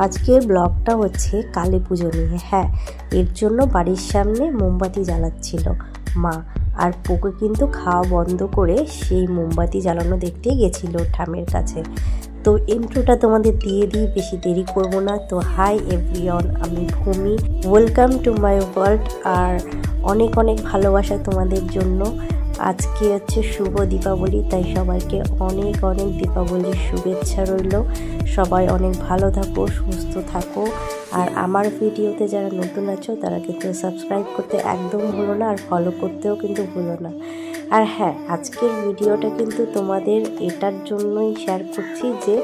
আজকের ব্লগটা হচ্ছে কালী পুজো নিয়ে। হ্যাঁ, এর জন্য বাড়ির সামনে মোমবাতি জ্বালাচ্ছিল মা, আর পোকে কিন্তু খাওয়া বন্ধ করে সেই মোমবাতি জ্বালানো দেখতে গেছিল ঠামের কাছে। তো ইন্ট্রোটা তোমাদের দিয়ে দিই, বেশি দেরি করব না। তো হাই এভরিওয়ান, আমি ভূমি, ওয়েলকাম টু মাই ওয়ার্ল্ড। আর অনেক অনেক ভালোবাসা তোমাদের জন্য। আজকে হচ্ছে শুভ দীপাবলি, তাই সবাইকে অনেক অনেক দীপাবলির শুভেচ্ছা রইল। সবাই অনেক ভালো থাকো, সুস্থ থাকো। আর আমার ভিডিওতে যারা নতুন আছো তারা কিন্তু সাবস্ক্রাইব করতে একদম ভুলো না, আর ফলো করতেও কিন্তু ভুলো না। আর হ্যাঁ, আজকের ভিডিওটা কিন্তু তোমাদের এটার জন্যই শেয়ার করছি যে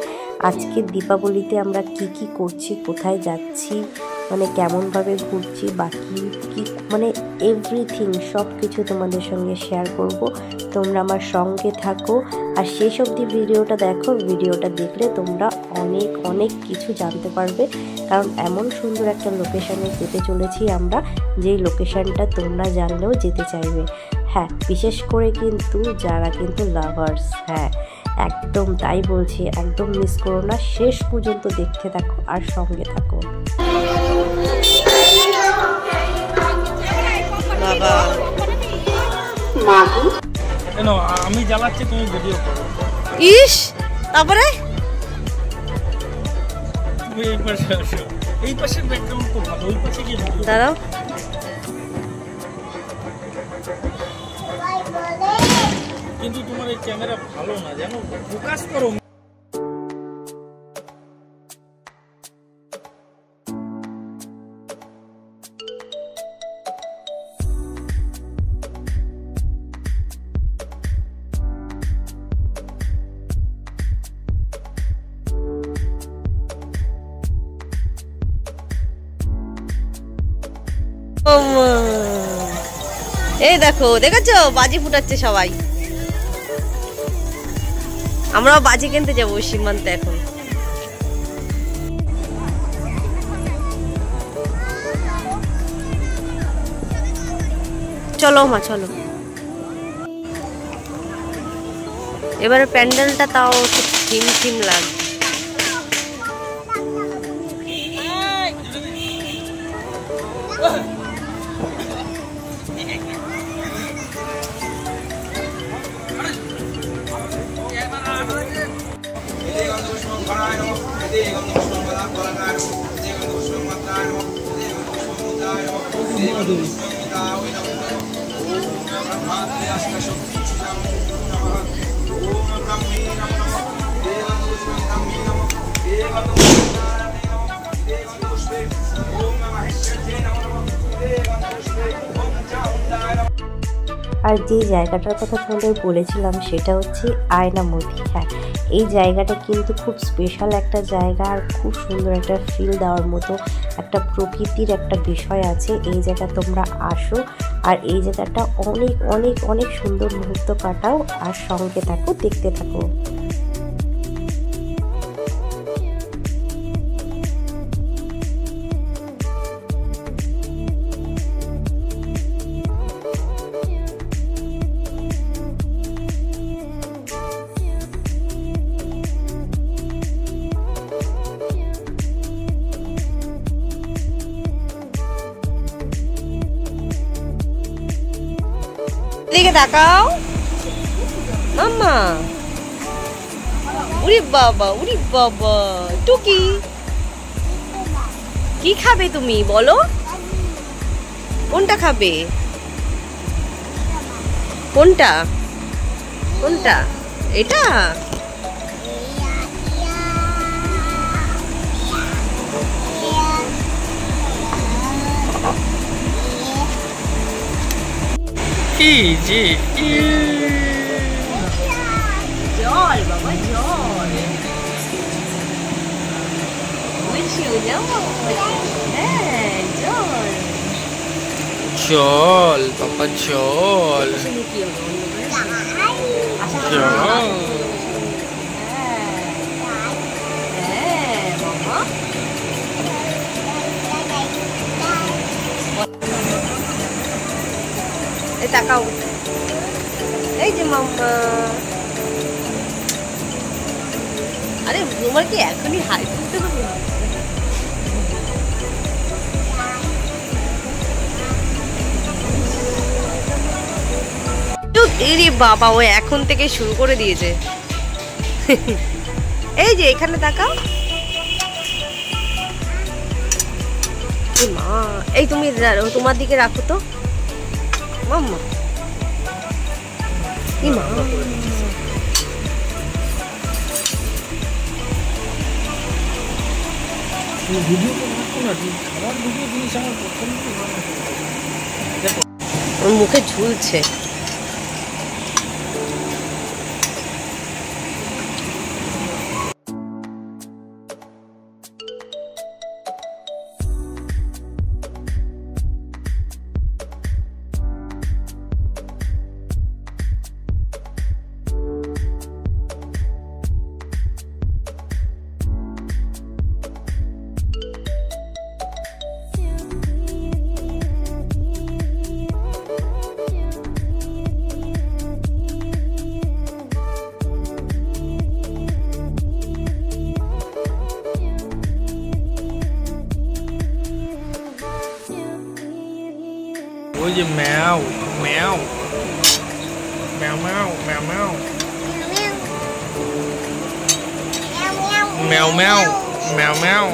আজকের দীপাবলিতে আমরা কি কি করছি, কোথায় যাচ্ছি, মানে কেমনভাবে ঘুরছি, বাকি কি মানে এভরিথিং সব কিছু তোমাদের সঙ্গে শেয়ার করব। তোমরা আমার সঙ্গে থাকো আর শেষ অবধি ভিডিওটা দেখো। ভিডিওটা দেখলে তোমরা অনেক অনেক কিছু জানতে পারবে, কারণ এমন সুন্দর একটা লোকেশানে যেতে চলেছি আমরা, যেই লোকেশানটা তোমরা জানলেও যেতে চাইবে। হ্যাঁ, বিশেষ করে কিন্তু যারা কিন্তু লাভার্স, হ্যাঁ একদম তাই বলছি, একদম মিস করো না, শেষ পর্যন্ত দেখতে থাকো আর সঙ্গে থাকো। আমি জ্বালাচ্ছি, তুমি ভিডিও করো। ইস, তারপরে এই পাশে আসো, এই পাশের ব্যাকগ্রাউন্ড খুব ভালো, ওই পাশে গিয়ে দাঁড়াও। কিন্তু তোমার এই ক্যামেরা ভালো না, জানো, ফোকাস করো। এই দেখো, দেখেছো বাজি ফুটাচ্ছে সবাই। আমরাও বাজি কিনতে যাবো সীমান্তে এখন। চলো মা, চলো। এবারে প্যান্ডেলটা তাও থিম থিম লাগছে। আর যে জায়গাটার কথা তোমাদের বলেছিলাম সেটা হচ্ছে আয়নামতি। হ্যাঁ, এই জায়গাটা কিন্তু খুব স্পেশাল একটা জায়গা, আর খুব সুন্দর একটা ফিল দেওয়ার মতো একটা প্রকৃতির একটা বিষয় আছে। এই জায়গা তোমরা আসো, আর এই জায়গাটা অনেক অনেক অনেক সুন্দর মুহূর্ত কাটাও, আর সঙ্গে থাকো, দেখতে থাকো। এদিকে তাকাও মাম্মা। উরি বাবা, উরি বাবা, টুকি কি খাবে তুমি বলো? কোনটা খাবে? কোনটা কোনটা? এটা কি যে জল বাবা, জল। হ্যাঁ, জল চল বাবা, চল চল। তাকাও, এই যে মাম্মা। আরে তোমার কি এখনই হাই তুলতে হবে? বাবা, ও এখন থেকে শুরু করে দিয়েছে। এই যে এখানে তাকাও। মা, এই তুমি তোমার দিকে রাখো তো মাম্মা। মা, ভিডিও তো রাখো না, খাবার ভিডিও জিনিস আমার পছন্দ। ওর মুখে ঝুলছে। ওই যে ম্যাও ম্যাও ম্যাও ম্যাও ম্যাও ম্যাও ম্যাও ম্যাও ম্যাও ম্যাও